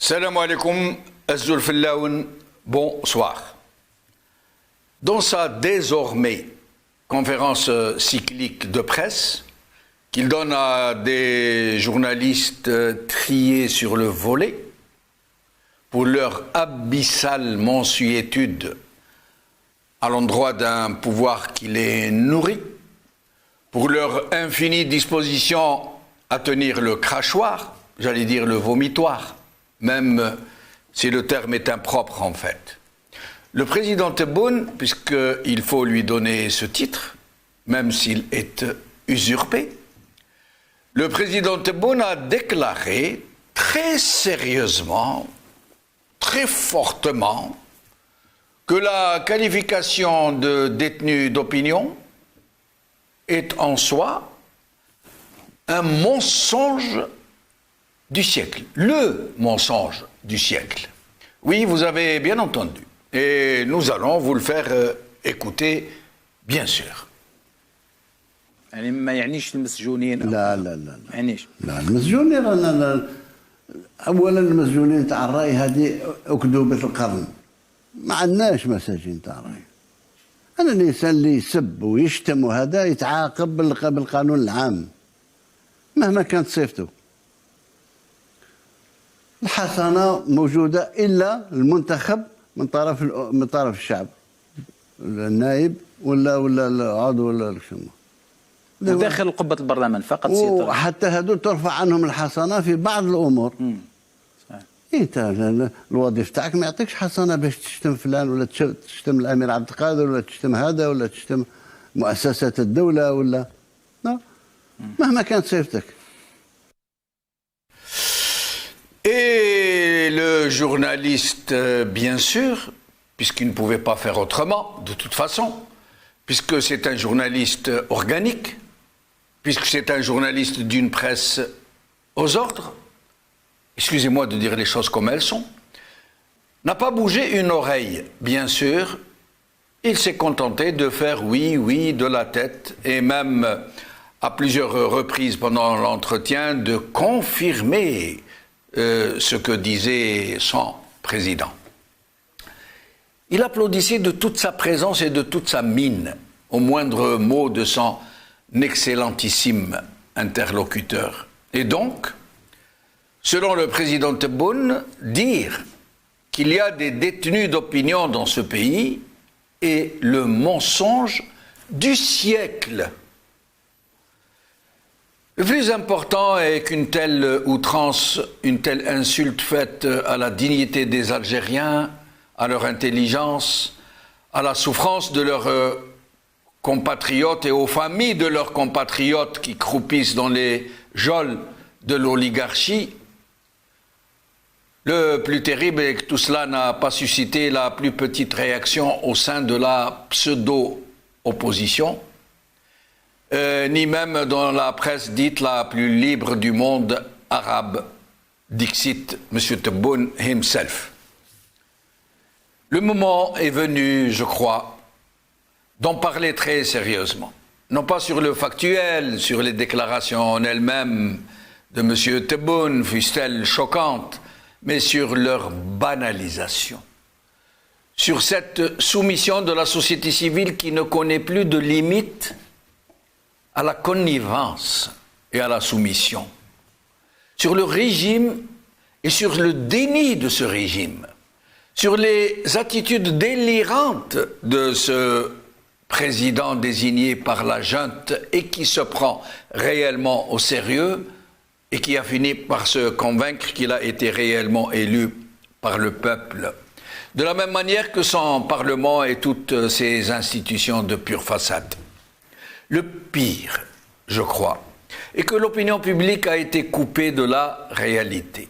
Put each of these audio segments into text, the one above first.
Salam alaikum, Azul Fillaoun, bonsoir. Dans sa désormais conférence cyclique de presse, qu'il donne à des journalistes triés sur le volet, pour leur abyssale mansuétude à l'endroit d'un pouvoir qui les nourrit, pour leur infinie disposition à tenir le crachoir, j'allais dire le vomitoire, même si le terme est impropre en fait. Le président Tebboune, puisqu'il faut lui donner ce titre, même s'il est usurpé, le président Tebboune a déclaré très sérieusement, très fortement, que la qualification de détenu d'opinion est en soi un mensonge du siècle, le mensonge du siècle. Oui, vous avez bien entendu. Et nous allons vous le faire écouter, bien sûr. يعني ما يعنيش المسجونين لا لا لا لا يعنيش لا المسجونين اولا المسجونين تاع الراي هذه اكذوبه القرن ما عندناش مساجين تاع الراي. انا الانسان اللي يسب ويشتم وهذا يتعاقب بالقانون العام مهما كانت صفته. الحسنه موجوده الا المنتخب من طرف الشعب، النائب ولا العضو ولا شنو داخل قبة البرلمان فقط سيطرة. وحتى هذول ترفع عنهم الحصانة في بعض الأمور. صحيح. انت الوظيفة تاعك ما يعطيكش حصانة باش تشتم فلان ولا تشتم الأمير عبد القادر ولا تشتم هذا ولا تشتم مؤسسات الدولة ولا لا. مهما كانت صفتك. Et le journaliste, bien sûr, puisqu'il ne pouvait pas faire autrement, de toute façon, puisque c'est un journaliste organique, puisque c'est un journaliste d'une presse aux ordres, excusez-moi de dire les choses comme elles sont, n'a pas bougé une oreille, bien sûr. Il s'est contenté de faire oui, oui de la tête, et même à plusieurs reprises pendant l'entretien de confirmer ce que disait son président. Il applaudissait de toute sa présence et de toute sa mine au moindre mot de son excellentissime interlocuteur. Et donc, selon le président Tebboune, dire qu'il y a des détenus d'opinion dans ce pays est le mensonge du siècle. Le plus important est qu'une telle outrance, une telle insulte faite à la dignité des Algériens, à leur intelligence, à la souffrance de leurs compatriotes et aux familles de leurs compatriotes qui croupissent dans les geôles de l'oligarchie. Le plus terrible est que tout cela n'a pas suscité la plus petite réaction au sein de la pseudo-opposition, ni même dans la presse dite la plus libre du monde arabe, dixit M. Tebboune himself. Le moment est venu, je crois, d'en parler très sérieusement. Non pas sur le factuel, sur les déclarations en elles-mêmes de M. Tebboune, fussent-elles choquantes, mais sur leur banalisation. Sur cette soumission de la société civile qui ne connaît plus de limite à la connivence et à la soumission. Sur le régime et sur le déni de ce régime. Sur les attitudes délirantes de ce président désigné par la junte et qui se prend réellement au sérieux et qui a fini par se convaincre qu'il a été réellement élu par le peuple. De la même manière que son Parlement et toutes ses institutions de pure façade. Le pire, je crois, est que l'opinion publique a été coupée de la réalité.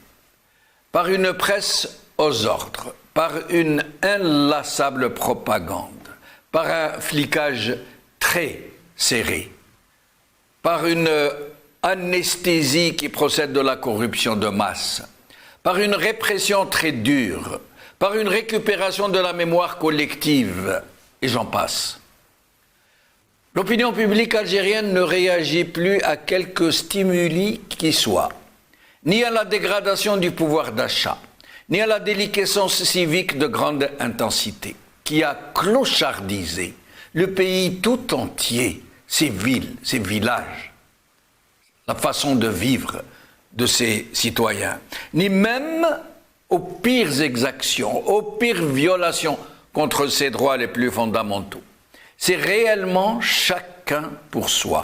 Par une presse aux ordres, par une inlassable propagande, par un flicage très serré, par une anesthésie qui procède de la corruption de masse, par une répression très dure, par une récupération de la mémoire collective, et j'en passe. L'opinion publique algérienne ne réagit plus à quelque stimuli qui soit, ni à la dégradation du pouvoir d'achat, ni à la déliquescence civique de grande intensité qui a clochardisé le pays tout entier, ses villes, ses villages, la façon de vivre de ses citoyens, ni même aux pires exactions, aux pires violations contre ses droits les plus fondamentaux. C'est réellement chacun pour soi,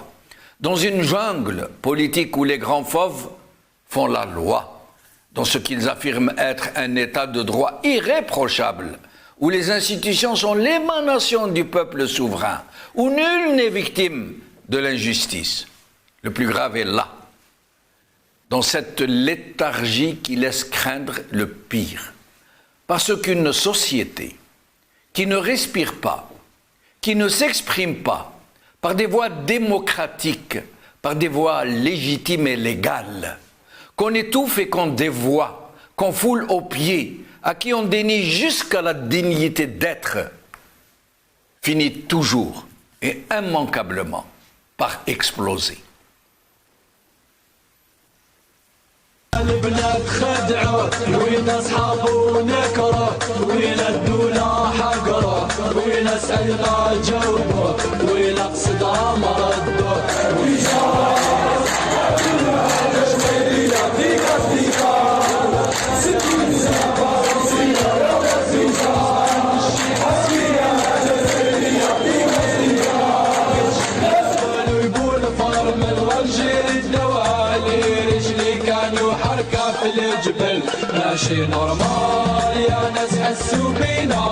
dans une jungle politique où les grands fauves font la loi, dans ce qu'ils affirment être un état de droit irréprochable, où les institutions sont l'émanation du peuple souverain, où nul n'est victime de l'injustice. Le plus grave est là, dans cette léthargie qui laisse craindre le pire. Parce qu'une société qui ne respire pas, qui ne s'exprime pas par des voies démocratiques, par des voies légitimes et légales, qu'on étouffe et qu'on dévoie, qu'on foule aux pieds, à qui on dénie jusqu'à la dignité d'être, finit toujours et immanquablement par exploser. البلاد خدعوه وين اصحابه نكره وين الدولة حقره وين اسألنا جاوبه وين اقصدها مردوه يقول فرم الغرجير الدوالي رجلي كانوا حركة في الجبل ماشي نورمال يا ناس حسوا بينا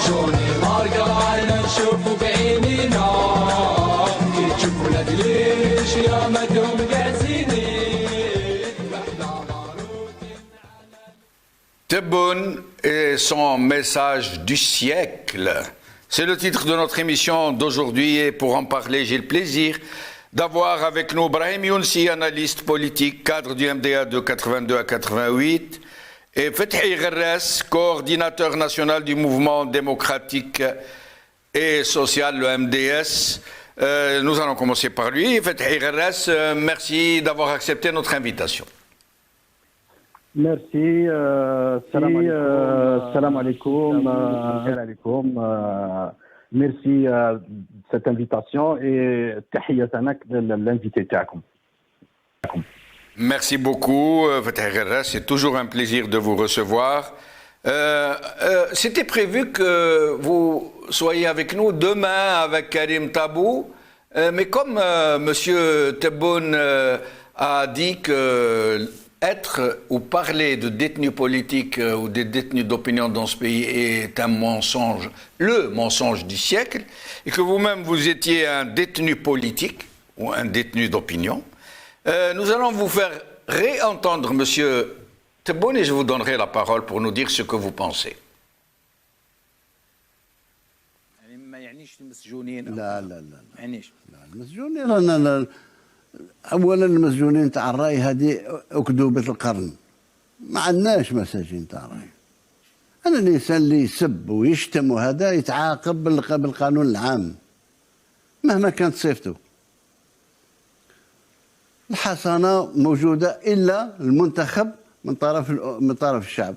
جوني مارقة نشوفوا بعينينا كي تشوفوا ولاد ليش يا مدهم قاسينين واحنا معروفين Tebboune et son message du siècle. C'est le titre de notre émission d'aujourd'hui et pour en parler, j'ai le plaisir d'avoir avec nous Brahim Younsi, analyste politique, cadre du MDA de 82 à 88, et Fethi Gherres, coordinateur national du mouvement démocratique et social, le MDS. Nous allons commencer par lui. Fethi Gherres, merci d'avoir accepté notre invitation. Merci. Salam alaikum. Merci de cette invitation et tahiyatanak de l'invité تاعكم. Merci beaucoup, Fethi Gherres. C'est toujours un plaisir de vous recevoir. C'était prévu que vous soyez avec nous demain avec Karim Tabou, mais comme Monsieur Tebboune a dit que être ou parler de détenus politiques ou des détenus d'opinion dans ce pays est un mensonge, le mensonge du siècle, et que vous-même vous étiez un détenu politique ou un détenu d'opinion, nous allons vous faire réentendre Monsieur Tebboune et je vous donnerai la parole pour nous dire ce que vous pensez. ما يعنيش المسجونين لا لا لا ما يعنيش المسجونين رانا اولا المسجونين تاع الراي هذه اكذوبه القرن ما عندناش مساجين تاع الراي. انا الانسان اللي يسب ويشتم وهذا يتعاقب بالقانون العام مهما كانت صفته. الحصانه موجوده الا المنتخب من طرف الشعب،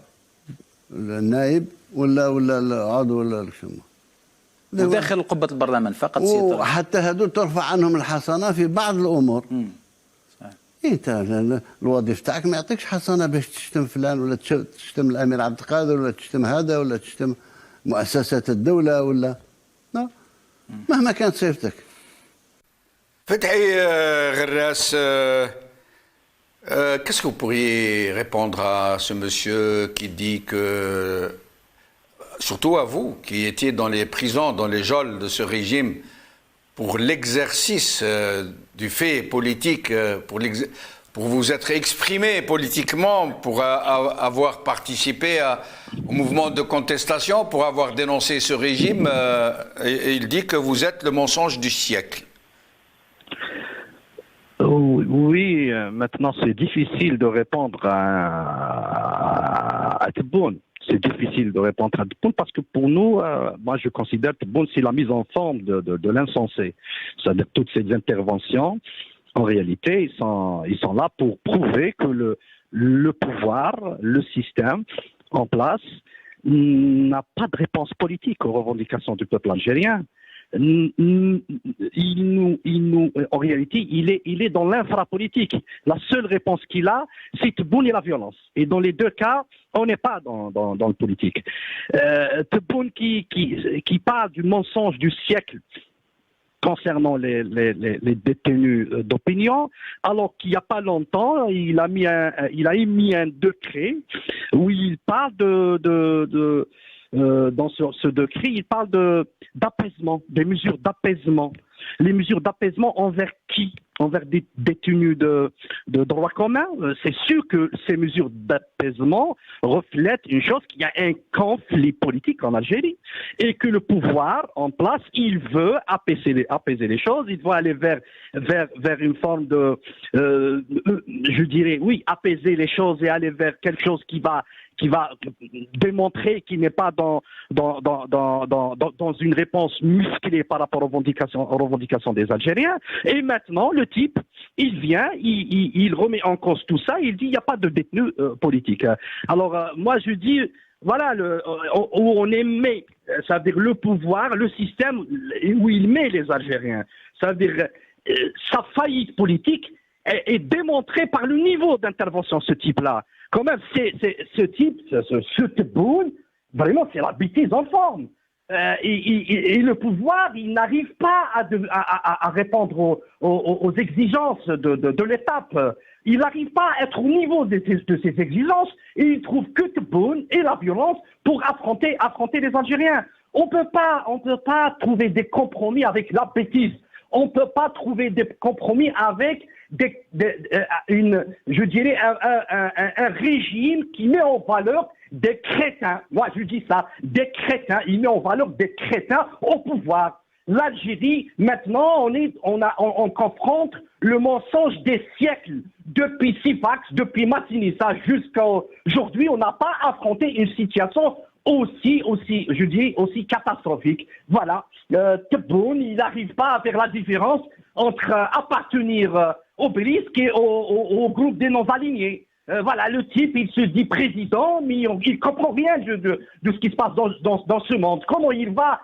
النائب ولا العضو ولا شنو وداخل قبة البرلمان فقط سيطرة. وحتى هذول ترفع عنهم الحصانه في بعض الامور. صحيح. انت الوظيفه تاعك ما يعطيكش حصانه باش تشتم فلان ولا تشتم الامير عبد القادر ولا تشتم هذا ولا تشتم مؤسسات الدوله ولا لا مهما كانت صفتك. Fethi Gherres, qu'est-ce que vous pourriez répondre à ce monsieur qui dit que, surtout à vous, qui étiez dans les prisons, dans les geôles de ce régime, pour l'exercice du fait politique, pour vous être exprimé politiquement, pour avoir participé au mouvement de contestation, pour avoir dénoncé ce régime, et il dit que vous êtes le mensonge du siècle. Oui, maintenant c'est difficile de répondre à Tebboune. C'est difficile de répondre à Tebboune parce que pour nous, moi je considère que Tebboune c'est la mise en forme de l'insensé. C'est-à-dire toutes ces interventions En réalité, ils sont là pour prouver que le pouvoir, le système en place n'a pas de réponse politique aux revendications du peuple algérien. En réalité, il est dans l'infrapolitique. La seule réponse qu'il a, c'est Tebboune et la violence. Et dans les deux cas, on n'est pas dans le politique. Tebboune qui parle du mensonge du siècle concernant les détenus d'opinion, alors qu'il n'y a pas longtemps, il a émis un décret où il parle dans ce décret, il parle d'apaisement, des mesures d'apaisement. Les mesures d'apaisement envers qui? Envers des détenus de droit commun. C'est sûr que ces mesures d'apaisement reflètent une chose, qu'il y a un conflit politique en Algérie et que le pouvoir en place, il veut apaiser les choses, il veut aller vers une forme de, je dirais, oui, apaiser les choses et aller vers quelque chose qui va démontrer qu'il n'est pas dans une réponse musclée par rapport aux revendications des Algériens. Et maintenant, le type, il vient, il remet en cause tout ça, il dit il n'y a pas de détenus politiques. Alors, moi, je dis, voilà, où on émet, ça veut dire le pouvoir, le système, où il met les Algériens. Ça veut dire sa faillite politique est démontrée par le niveau d'intervention de ce type-là. Quand même, ce type, ce Tebboune, vraiment, c'est la bêtise en forme. Et le pouvoir, il n'arrive pas à répondre aux exigences de l'étape. Il n'arrive pas à être au niveau de ces exigences et il trouve que Tebboune et la violence pour affronter les Algériens. On peut pas trouver des compromis avec la bêtise. On ne peut pas trouver des compromis avec je dirais un régime qui met en valeur des crétins. Moi, je dis ça, des crétins. Il met en valeur des crétins au pouvoir. L'Algérie, maintenant, on confronte le mensonge des siècles. Depuis Sifax, depuis Massinissa jusqu'à aujourd'hui, on n'a pas affronté une situation aussi catastrophique. Voilà. Tebboune, il n'arrive pas à faire la différence entre appartenir au Bélisque et au groupe des non-alignés. Voilà, le type, il se dit président, mais il ne comprend rien de ce qui se passe dans ce monde. Comment il va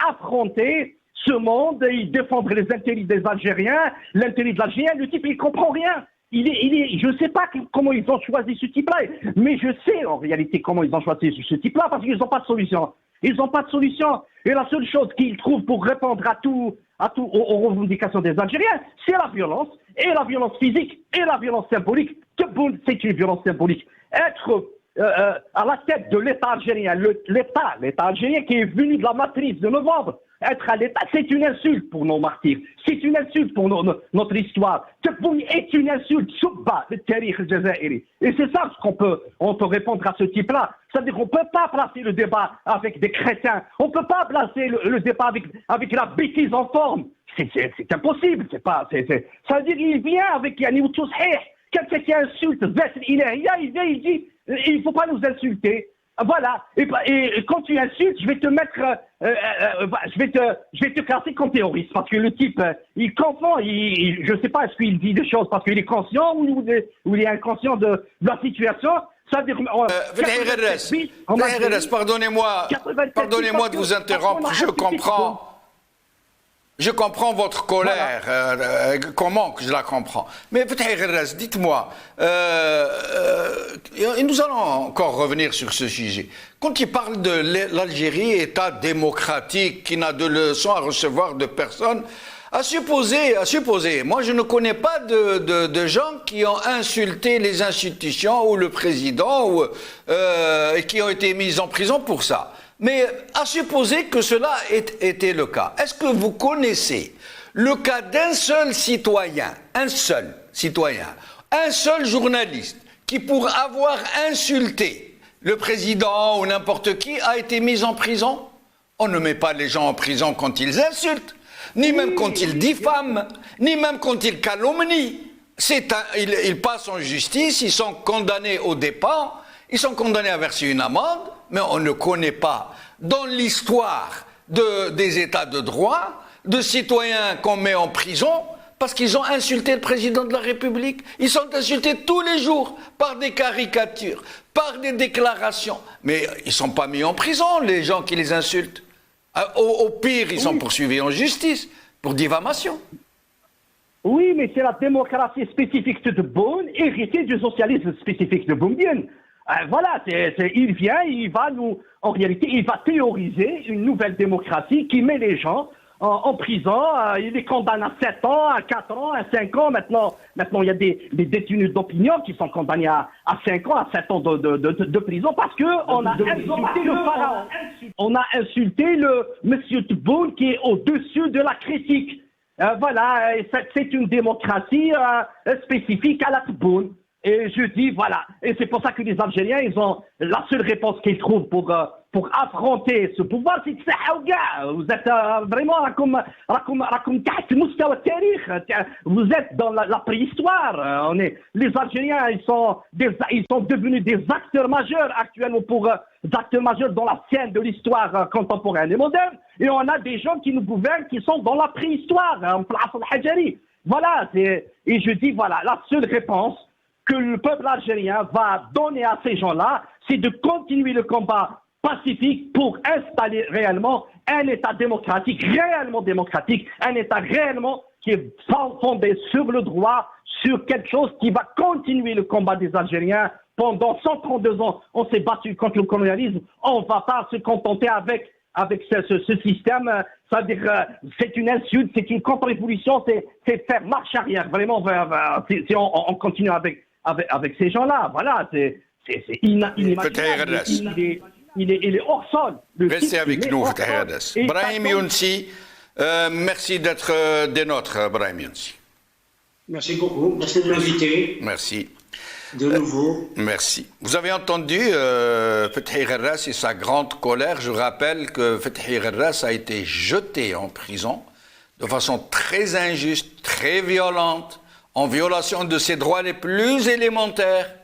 affronter ce monde et défendre les intérêts des Algériens, l'intérêt de l'Algérien? Le type, il ne comprend rien. Je ne sais pas comment ils ont choisi ce type-là, mais je sais en réalité comment ils ont choisi ce type-là, parce qu'ils n'ont pas de solution. Ils n'ont pas de solution. Et la seule chose qu'ils trouvent pour répondre aux revendications des Algériens, c'est la violence, et la violence physique, et la violence symbolique. Tebboune, c'est une violence symbolique. Être à la tête de l'État algérien, l'État algérien qui est venu de la matrice de novembre, être à l'État, c'est une insulte pour nos martyrs. C'est une insulte pour notre histoire. Tebboune est une insulte. Subba, le tarikh al-jazairi. Et c'est ça qu'on peut répondre à ce type-là. C'est-à-dire qu'on ne peut pas placer le débat avec des crétins. On ne peut pas placer le débat avec la bêtise en forme. C'est impossible. Ça veut dire qu'il vient avec Yani Outousahih. Quelqu'un qui insulte Zat Ilahiya, il vient, il dit il ne faut pas nous insulter. Voilà. Et quand tu insultes, je vais te mettre, je vais te classer comme terroriste, parce que le type, il confond, je ne sais pas est-ce qu'il dit des choses parce qu'il est conscient ou il est inconscient de la situation. Ça veut dire, pardonnez-moi de vous interrompre. Je comprends votre colère, voilà. Comment que je la comprends. Mais dites-moi, et nous allons encore revenir sur ce sujet. Quand il parle de l'Algérie, État démocratique qui n'a de leçons à recevoir de personne, à supposer, moi je ne connais pas de gens qui ont insulté les institutions ou le président et qui ont été mis en prison pour ça. Mais à supposer que cela ait été le cas, est-ce que vous connaissez le cas d'un seul citoyen, un seul journaliste qui, pour avoir insulté le président ou n'importe qui, a été mis en prison? On ne met pas les gens en prison quand ils insultent, ni même quand ils diffament, ni même quand ils calomnient. Ils passent en justice, ils sont condamnés au départ, ils sont condamnés à verser une amende, mais on ne connaît pas dans l'histoire des États de droit de citoyens qu'on met en prison Parce qu'ils ont insulté le président de la République. Ils sont insultés tous les jours par des caricatures, par des déclarations. Mais ils ne sont pas mis en prison, les gens qui les insultent. Au pire, ils sont poursuivis en justice pour diffamation. Oui, mais c'est la démocratie spécifique de Tebboune, héritée du socialisme spécifique de Boumediene. Voilà, il vient, il va nous, en réalité, il va théoriser une nouvelle démocratie qui met les gens en prison. Il les condamne à 7 ans, à 4 ans, à 5 ans. Maintenant, il y a des détenus d'opinion qui sont condamnés à 5 ans, à 7 ans de prison parce qu'on a insulté le pharaon. On a insulté le monsieur Tebboune qui est au-dessus de la critique. Voilà, c'est une démocratie spécifique à la Tebboune. Et je dis, voilà, et c'est pour ça que les Algériens, ils ont la seule réponse qu'ils trouvent pour affronter ce pouvoir, c'est vous êtes vraiment vous êtes dans la préhistoire. Les Algériens, ils sont devenus des acteurs majeurs actuellement des acteurs majeurs dans la scène de l'histoire contemporaine et moderne. Et on a des gens qui nous gouvernent qui sont dans la préhistoire, en place al-Hajari. Voilà, et je dis, voilà, la seule réponse que le peuple algérien va donner à ces gens-là, c'est de continuer le combat pacifique pour installer réellement un État démocratique, réellement démocratique, un État réellement qui est fondé sur le droit, sur quelque chose qui va continuer le combat des Algériens. Pendant 132 ans, on s'est battu contre le colonialisme, on ne va pas se contenter avec ce système, c'est-à-dire c'est une insulte, c'est une contre-révolution, c'est faire marche arrière, vraiment, si on continue avec ces gens-là, voilà, c'est inimaginable. Il est hors sol. Restez avec nous, Fatah Hadas. Brahim Younsi, merci d'être des nôtres, Brahim Younsi. Merci beaucoup, merci de m'inviter. Merci. De nouveau. Merci. Vous avez entendu Fethi Gherras et sa grande colère. Je rappelle que Fethi Gherras a été jeté en prison de façon très injuste, très violente, en violation de ses droits les plus élémentaires.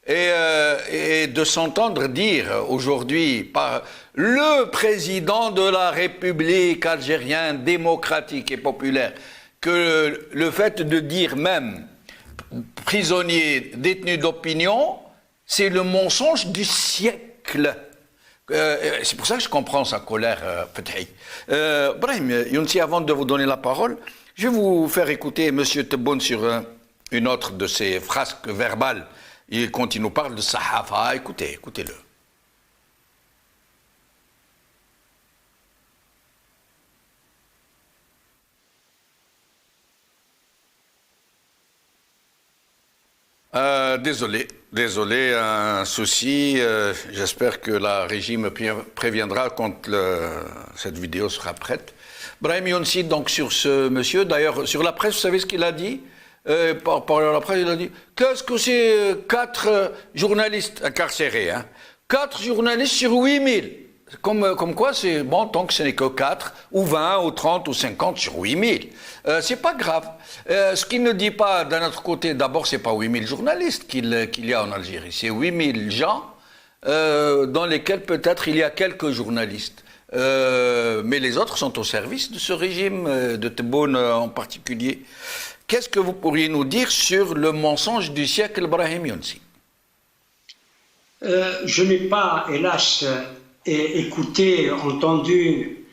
Et de s'entendre dire aujourd'hui par le président de la République algérienne démocratique et populaire que le fait de dire même prisonnier détenu d'opinion, c'est le mensonge du siècle. C'est pour ça que je comprends sa colère, Fethi. Brahim Younsi, avant de vous donner la parole, je vais vous faire écouter M. Tebboune sur une autre de ses frasques verbales. Quand il nous parle de Sahafa, écoutez-le. Désolé, un souci. J'espère que la régie me préviendra quand cette vidéo sera prête. Brahim Younsi, donc sur ce monsieur, d'ailleurs, sur la presse, vous savez ce qu'il a dit? Par la presse, il a dit qu'est-ce que c'est 4 journalistes incarcérés, hein? 4 journalistes sur 8000. Comme quoi, c'est bon, tant que ce n'est que 4, ou 20, ou 30, ou 50 sur 8000. C'est pas grave. Ce qu'il ne dit pas d'un autre côté, d'abord, c'est pas 8000 journalistes qu'il y a en Algérie. C'est 8000 gens dans lesquels peut-être il y a quelques journalistes. Mais les autres sont au service de ce régime, de Tebboune en particulier. Qu'est-ce que vous pourriez nous dire sur le mensonge du siècle, Brahim Younsi? Je n'ai pas, hélas, écouté, entendu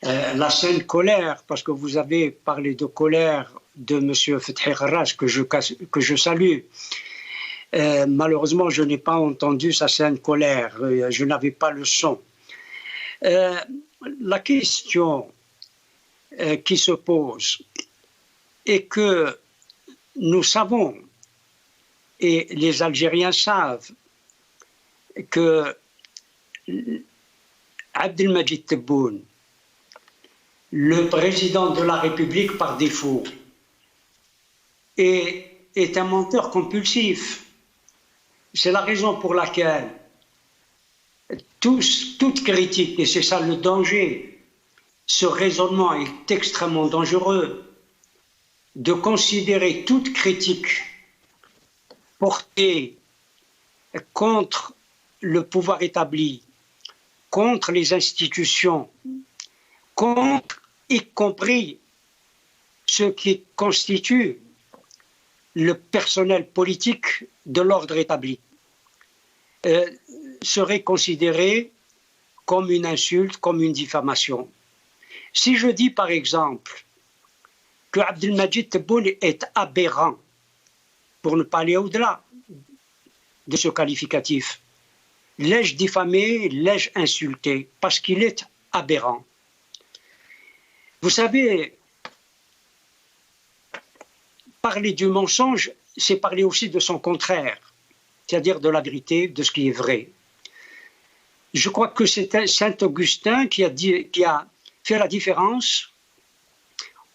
la scène colère, parce que vous avez parlé de colère de M. Fethi Gherras, que je salue. Malheureusement, je n'ai pas entendu sa scène colère, je n'avais pas le son. La question qui se pose est que nous savons, et les Algériens savent, que Abdelmadjid Tebboune, le président de la République par défaut, est un menteur compulsif. C'est la raison pour laquelle toute critique, et c'est ça le danger, ce raisonnement est extrêmement dangereux, de considérer toute critique portée contre le pouvoir établi, contre les institutions, contre y compris ce qui constitue le personnel politique de l'ordre établi serait considéré comme une insulte, comme une diffamation. Si je dis par exemple que Abdelmajid Tebboune est aberrant, pour ne pas aller au-delà de ce qualificatif, l'ai-je diffamé, l'ai-je insulté, parce qu'il est aberrant. Vous savez, parler du mensonge, c'est parler aussi de son contraire, c'est-à-dire de la vérité, de ce qui est vrai. Je crois que c'est Saint Augustin qui a fait la différence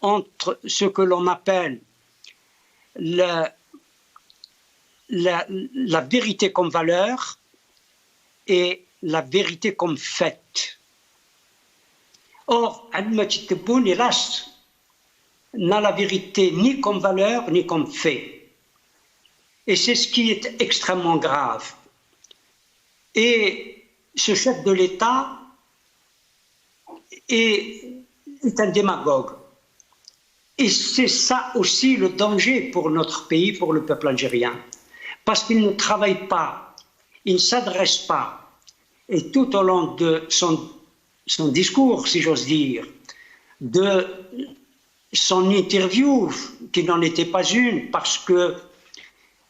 entre ce que l'on appelle la vérité comme valeur et la vérité comme fait. Or, Abdelmajid Tebboune, hélas, n'a la vérité ni comme valeur ni comme fait. Et c'est ce qui est extrêmement grave. Et ce chef de l'État est un démagogue. Et c'est ça aussi le danger pour notre pays, pour le peuple algérien. Parce qu'il ne travaille pas, il ne s'adresse pas. Et tout au long de son discours, si j'ose dire, de son interview, qui n'en était pas une, parce que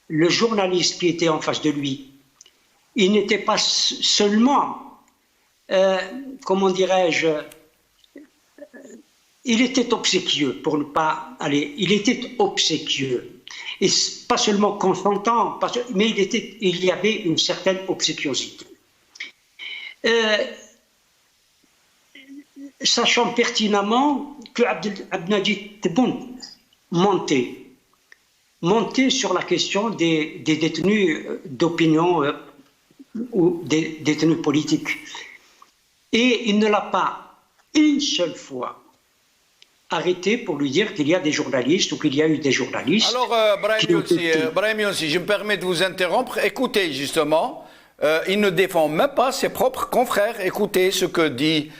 le journaliste qui était en face de lui, il n'était pas seulement, comment dirais-je, il était obséquieux, pour ne pas aller, il était obséquieux. Et pas seulement consentant, mais il y avait une certaine obséquiosité. Sachant pertinemment que Abdelmajid Tebboune montait sur la question des détenus d'opinion ou des détenus politiques. Et il ne l'a pas une seule fois arrêté pour lui dire qu'il y a des journalistes ou qu'il y a eu des journalistes. Alors, Brahim Younsi, je me permets de vous interrompre. Écoutez, justement, il ne défend même pas ses propres confrères. Écoutez ce que dit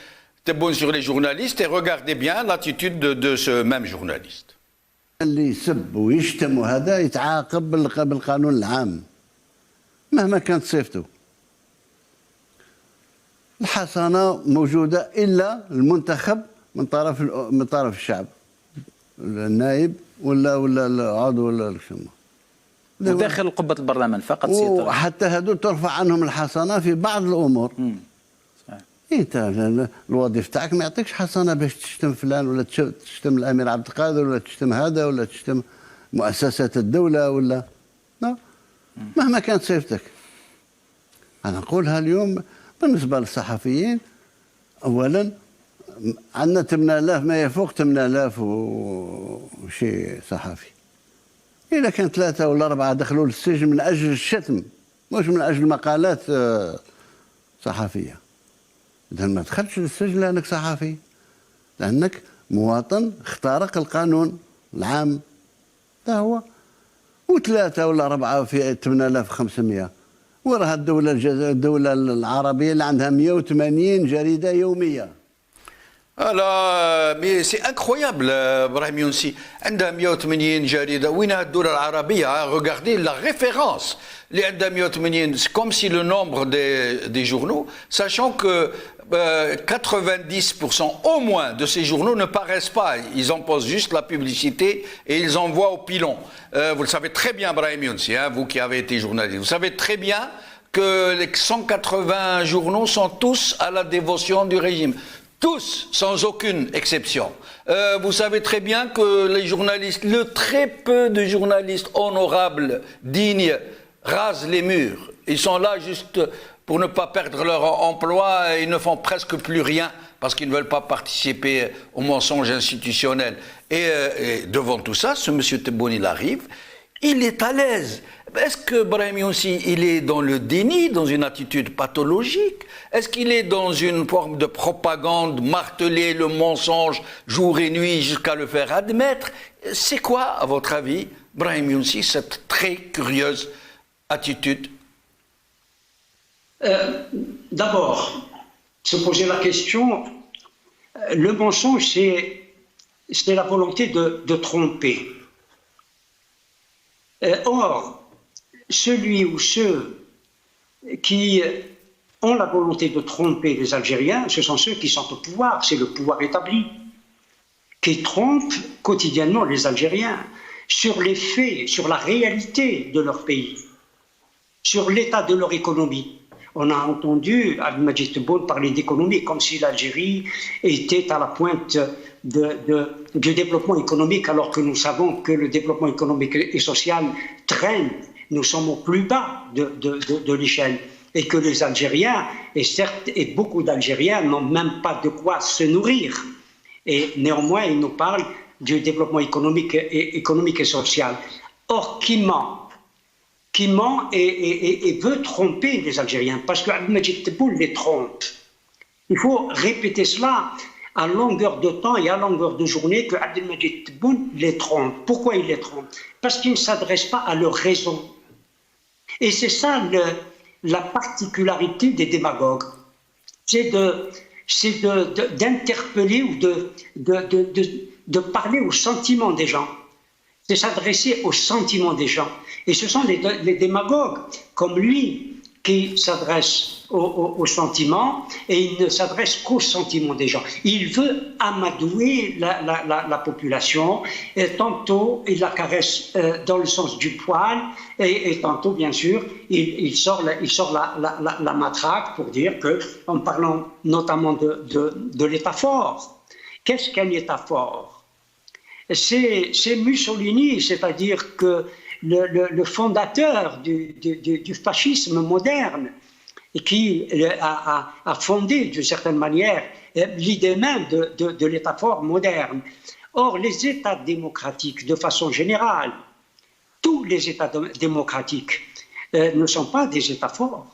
Tebboune sur les journalistes et regardez bien l'attitude de ce même journaliste. اللي يسب ويشتم وهذا يتعاقب بالقانون العام مهما كانت صفته. الحصانة موجودة إلا المنتخب من طرف الشعب، النائب ولا العضو ولا الشمة وداخل قبة البرلمان فقط. وحتى هذو ترفع عنهم الحصانة في بعض الأمور. انت الوظيفه تاعك ما يعطيكش حصانه باش تشتم فلان ولا تشتم الامير عبد القادر ولا تشتم هذا ولا تشتم مؤسسات الدوله ولا لا. مهما كانت صفتك. انا نقولها اليوم بالنسبه للصحفيين، اولا عندنا 8000 ما يفوق 8000 وشي صحفي. اذا كان 3 ولا 4 دخلوا للسجن من اجل الشتم مش من اجل مقالات صحفيه، إذا ما دخلتش للسجن لأنك صحفي، لأنك مواطن اخترق القانون العام. هذا هو. و3 ولا 4 في 8500 وراها الدولة العربية اللي عندها 180 جريدة يومية. mais c'est incroyable, Brahim Younsi. عندها 180 جريدة. وينها الدولة العربية؟ Regardez la référence. Les 180, c'est comme si le nombre des journaux, sachant que 90% au moins de ces journaux ne paraissent pas. Ils en posent juste la publicité et ils envoient au pilon. Vous le savez très bien, Brahim Younsi, hein, vous qui avez été journaliste. Vous savez très bien que les 180 journaux sont tous à la dévotion du régime. Tous, sans aucune exception. Vous savez très bien que les journalistes, le très peu de journalistes honorables, dignes, rasent les murs. Ils sont là juste pour ne pas perdre leur emploi et ils ne font presque plus rien parce qu'ils ne veulent pas participer au mensonge institutionnel. Et devant tout ça, ce monsieur Tebboune, il arrive, il est à l'aise. Est-ce que Brahim Younsi, il est dans le déni, dans une attitude pathologique? Est-ce qu'il est dans une forme de propagande, marteler le mensonge jour et nuit jusqu'à le faire admettre? C'est quoi, à votre avis, Brahim Younsi, cette très curieuse attitude? D'abord, se poser la question, le mensonge, c'est la volonté de tromper. Or, celui ou ceux qui ont la volonté de tromper les Algériens, ce sont ceux qui sont au pouvoir, c'est le pouvoir établi, qui trompent quotidiennement les Algériens sur les faits, sur la réalité de leur pays, sur l'état de leur économie. On a entendu Abdelmadjid Tebboune parler d'économie comme si l'Algérie était à la pointe du développement économique, alors que nous savons que le développement économique et social traîne. Nous sommes au plus bas de l'échelle. Et que les Algériens, et beaucoup d'Algériens, n'ont même pas de quoi se nourrir. Et néanmoins, ils nous parlent du développement économique et social. Or, qui ment et veut tromper les Algériens, parce que Abdelmadjid Tebboune les trompe. Il faut répéter cela à longueur de temps et à longueur de journée, que Abdelmadjid Tebboune les trompe. Pourquoi il les trompe? Parce qu'ils ne s'adressent pas à leur raison. Et c'est ça la particularité des démagogues. C'est d'interpeller ou de parler aux sentiments des gens, de s'adresser aux sentiments des gens. Et ce sont les démagogues comme lui qui s'adressent aux sentiments, et il ne s'adresse qu'aux sentiments des gens. Il veut amadouer la population, et tantôt il la caresse dans le sens du poil, et tantôt, bien sûr, il sort la matraque pour dire que, en parlant notamment de l'État fort. Qu'est-ce qu'un État fort? C'est Mussolini, c'est-à-dire que le fondateur du fascisme moderne, et qui a fondé d'une certaine manière l'idée même de l'État fort moderne. Or, les États démocratiques, de façon générale, tous les États démocratiques ne sont pas des États forts,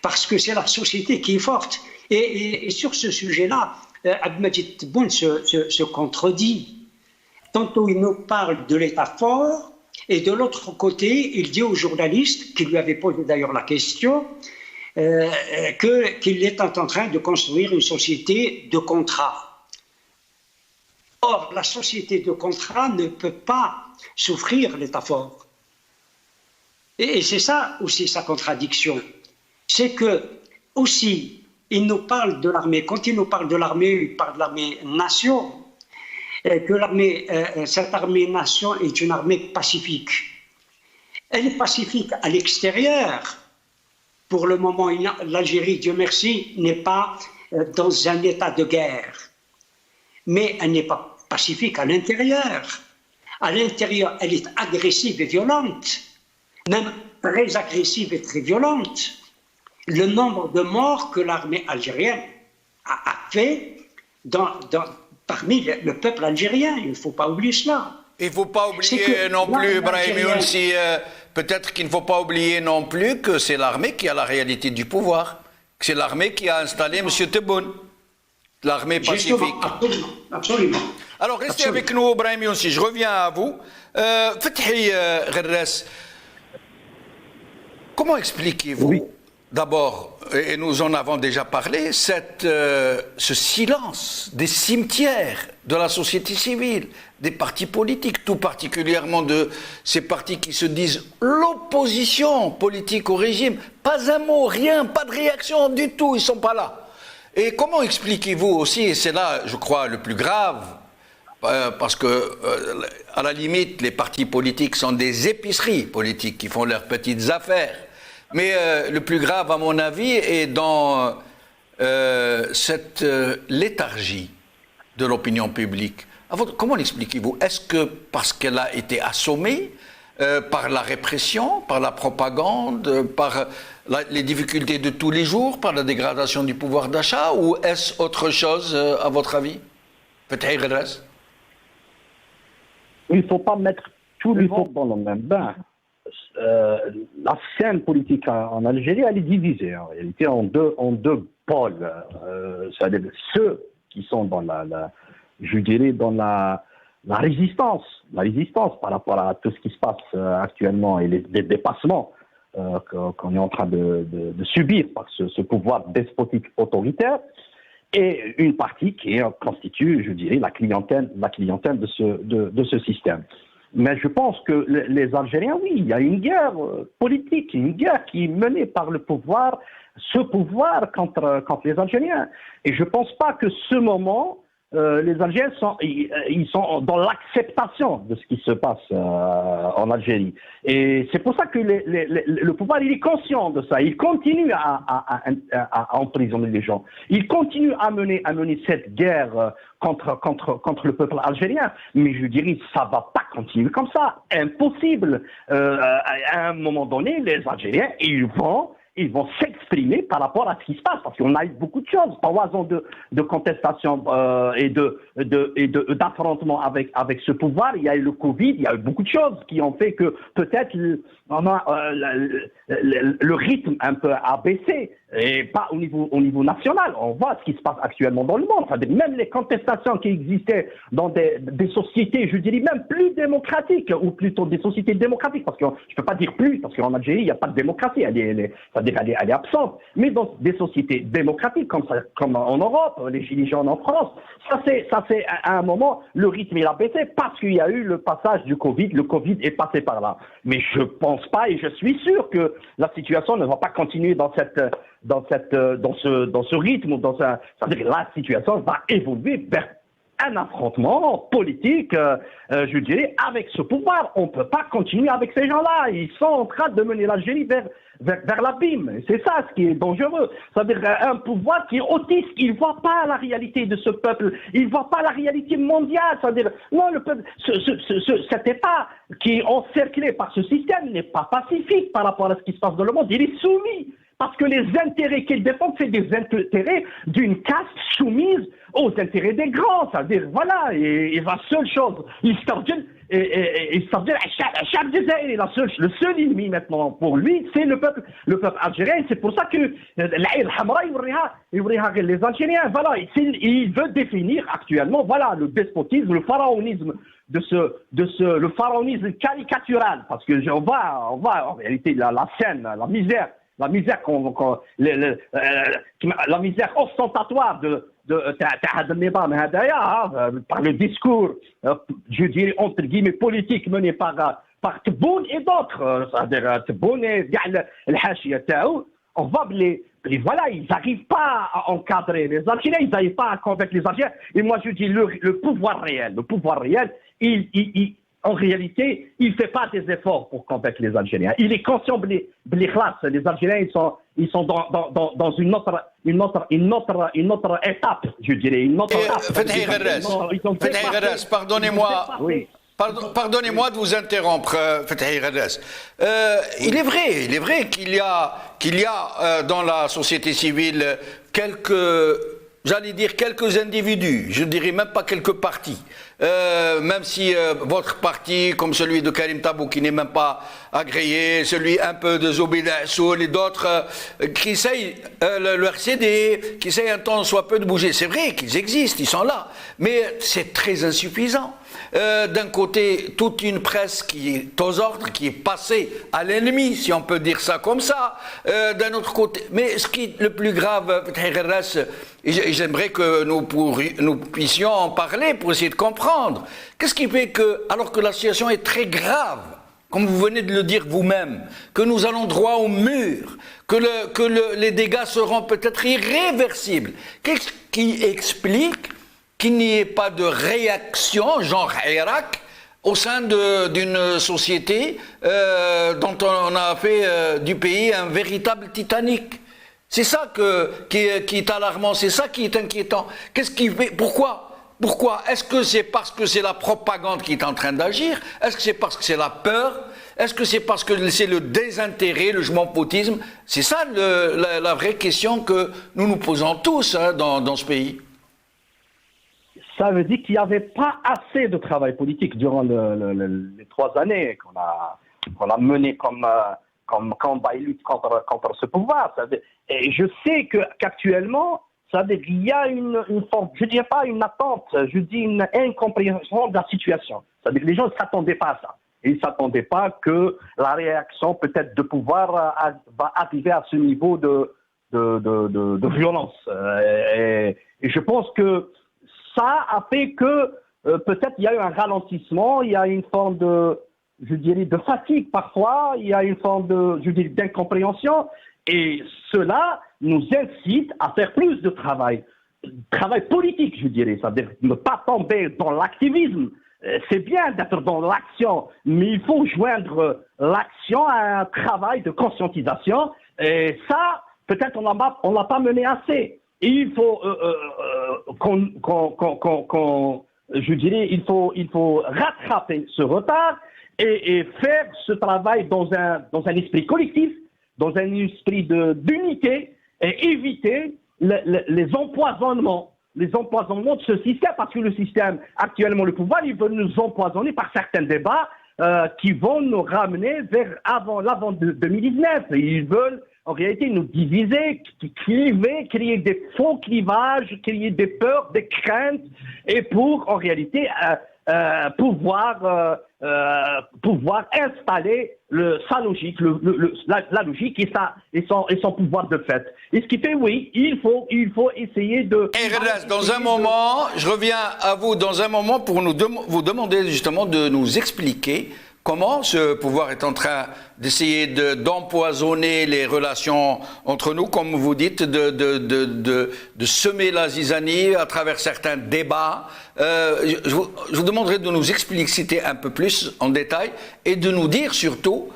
parce que c'est la société qui est forte. Et sur ce sujet-là, Abdelmadjid Tebboune se contredit. Tantôt il nous parle de l'État fort, et de l'autre côté, il dit aux journalistes, qui lui avaient posé d'ailleurs la question, qu'il est en train de construire une société de contrat. Or, la société de contrat ne peut pas souffrir l'État fort. Et c'est ça aussi sa contradiction. C'est que, aussi, il nous parle de l'armée. Quand il nous parle de l'armée, il parle de l'armée-nation. Que cette armée-nation est une armée pacifique. Elle est pacifique à l'extérieur. Pour le moment, l'Algérie, Dieu merci, n'est pas dans un état de guerre. Mais elle n'est pas pacifique à l'intérieur. À l'intérieur, elle est agressive et violente, même très agressive et très violente. Le nombre de morts que l'armée algérienne a fait parmi le peuple algérien, il ne faut pas oublier cela. Il ne faut pas oublier non plus, Brahim Younsi, peut-être qu'il ne faut pas oublier non plus que c'est l'armée qui a la réalité du pouvoir, que c'est l'armée qui a installé M. Tebboune, l'armée pacifique. Absolument, absolument. Alors restez avec nous, Brahim Younsi, je reviens à vous. Fethi Gerres, comment expliquez-vous d'abord, et nous en avons déjà parlé, ce silence des cimetières de la société civile, des partis politiques, tout particulièrement de ces partis qui se disent l'opposition politique au régime. Pas un mot, rien, pas de réaction du tout, ils ne sont pas là. Et comment expliquez-vous aussi, et c'est là, je crois, le plus grave, parce que, à la limite, les partis politiques sont des épiceries politiques qui font leurs petites affaires. Mais le plus grave, à mon avis, est dans cette léthargie de l'opinion publique. Comment l'expliquez-vous? Est-ce que parce qu'elle a été assommée par la répression, par la propagande, par les difficultés de tous les jours, par la dégradation du pouvoir d'achat, ou est-ce autre chose, à votre avis? Fethi Gerres? Il ne faut pas mettre tous les mots dans le même bain. La scène politique en Algérie, elle est divisée en réalité en deux pôles. C'est-à-dire ceux qui sont dans je dirais dans la résistance par rapport à tout ce qui se passe actuellement et les dépassements qu'on est en train de subir par ce pouvoir despotique autoritaire. et une partie qui constitue, je dirais, la clientèle de ce système. Mais je pense que les Algériens, oui, il y a une guerre politique, une guerre qui est menée par le pouvoir, ce pouvoir contre les Algériens. Et je ne pense pas que ce moment, les Algériens ils sont dans l'acceptation de ce qui se passe en Algérie. Et c'est pour ça que le pouvoir, il est conscient de ça. Il continue à emprisonner les gens. Il continue à mener cette guerre contre le peuple algérien. Mais je dirais, ça ne va pas continuer comme ça. Impossible. À un moment donné, les Algériens, ils vont s'exprimer par rapport à ce qui se passe, parce qu'on a eu beaucoup de choses, 3 ans de contestation et d'affrontement avec ce pouvoir. Il y a eu le Covid, il y a eu beaucoup de choses qui ont fait que peut-être le rythme un peu a baissé, et pas au niveau national. On voit ce qui se passe actuellement dans le monde. C'est-à-dire même les contestations qui existaient dans des sociétés, je dirais même plus démocratiques, ou plutôt des sociétés démocratiques, parce que je ne peux pas dire plus, parce qu'en Algérie, il n'y a pas de démocratie, elle est absente. Mais dans des sociétés démocratiques, comme en Europe, les Gilets jaunes en France, ça c'est à un moment, le rythme il a baissé parce qu'il y a eu le passage du Covid. Le Covid est passé par là. Mais je ne pense pas, et je suis sûr que la situation ne va pas continuer dans ce rythme, c'est-à-dire que la situation va évoluer vers un affrontement politique, je dirais, avec ce pouvoir. On ne peut pas continuer avec ces gens-là. Ils sont en train de mener l'Algérie vers l'abîme. C'est ça ce qui est dangereux. C'est-à-dire un pouvoir qui est autiste. Il ne voit pas la réalité de ce peuple. Il ne voit pas la réalité mondiale. C'est-à-dire, non, le peuple, cet État qui est encerclé par ce système n'est pas pacifique par rapport à ce qui se passe dans le monde. Il est soumis. Parce que les intérêts qu'ils défendent, c'est des intérêts d'une caste soumise aux intérêts des grands. C'est-à-dire, voilà, et la seule chose, le seul ennemi maintenant pour lui, c'est le peuple algérien. C'est pour ça que l'Aïr Hamra, les Algériens, voilà, il veut définir actuellement, voilà, le despotisme, le pharaonisme le pharaonisme caricatural. Parce que on voit en réalité la scène, la misère la misère ostentatoire par le discours, je dirais entre guillemets politique mené par Tebboune et d'autres, c'est-à-dire Tebboune et الحاشية تاعو, on va voilà, ils n'arrivent pas à encadrer les Algériens, ils n'arrivent pas à convaincre les Algériens. Et moi je dis le pouvoir réel, en réalité, il ne fait pas des efforts pour convaincre les Algériens. Il est conscient que les Algériens, ils sont dans une autre étape, je dirais. Une autre étape. Fethi Gherres, pardonnez-moi. Oui. Pardonnez-moi de vous interrompre, Fethi Gherres. Il est vrai qu'il y a dans la société civile quelques individus, je ne dirais même pas quelques partis, même si votre parti, comme celui de Karim Tabou, qui n'est même pas agréé, celui un peu de Zobida Soul et d'autres, qui essayent, le RCD, qui essayent un temps soit peu de bouger. C'est vrai qu'ils existent, ils sont là, mais c'est très insuffisant. D'un côté, toute une presse qui est aux ordres, qui est passée à l'ennemi, si on peut dire ça comme ça. D'un autre côté, mais ce qui est le plus grave, j'aimerais que nous puissions en parler pour essayer de comprendre. Qu'est-ce qui fait que, alors que la situation est très grave, comme vous venez de le dire vous-même, que nous allons droit au mur, que les dégâts seront peut-être irréversibles, qu'est-ce qui explique qu'il n'y ait pas de réaction, genre Irak, au sein d'une société dont on a fait du pays un véritable Titanic? C'est ça qui est alarmant, c'est ça qui est inquiétant. Qu'est-ce qui fait? Pourquoi? Est-ce que c'est parce que c'est la propagande qui est en train d'agir? Est-ce que c'est parce que c'est la peur? Est-ce que c'est parce que c'est le désintérêt, le je m'en foutisme? C'est ça la vraie question que nous nous posons tous dans ce pays. Ça veut dire qu'il n'y avait pas assez de travail politique durant les 3 années qu'on a mené comme combat et lutte contre ce pouvoir. Et je sais qu'actuellement, il y a une forme, je ne dirais pas une attente, je dis une incompréhension de la situation. C'est-à-dire que les gens ne s'attendaient pas à ça. Ils ne s'attendaient pas que la réaction peut-être de pouvoir va arriver à ce niveau de de violence. Et je pense que ça a fait que peut-être il y a eu un ralentissement, il y a une forme de, je dirais, de fatigue parfois, il y a une forme de, je dirais, d'incompréhension, et cela nous incite à faire plus de travail politique, je dirais, c'est-à-dire ne pas tomber dans l'activisme. C'est bien d'être dans l'action, mais il faut joindre l'action à un travail de conscientisation, et ça, peut-être on l'a pas mené assez. Et il faut je dirais, il faut rattraper ce retard et faire ce travail dans un esprit collectif, dans un esprit d'unité, et éviter les empoisonnements de ce système, parce que le système, actuellement, le pouvoir, il veut nous empoisonner par certains débats qui vont nous ramener vers l'avant 2019. Ils veulent en réalité nous diviser, créer des faux clivages, créer des peurs, des craintes, et pour en réalité pouvoir installer sa logique, la logique et son pouvoir de fait. Et ce qui fait, oui, il faut essayer de... Dans un moment, je reviens à vous dans un moment pour vous demander justement de nous expliquer comment ce pouvoir est en train d'essayer d'empoisonner les relations entre nous, comme vous dites, de semer la zizanie à travers certains débats. Je vous demanderai de nous expliciter un peu plus en détail et de nous dire surtout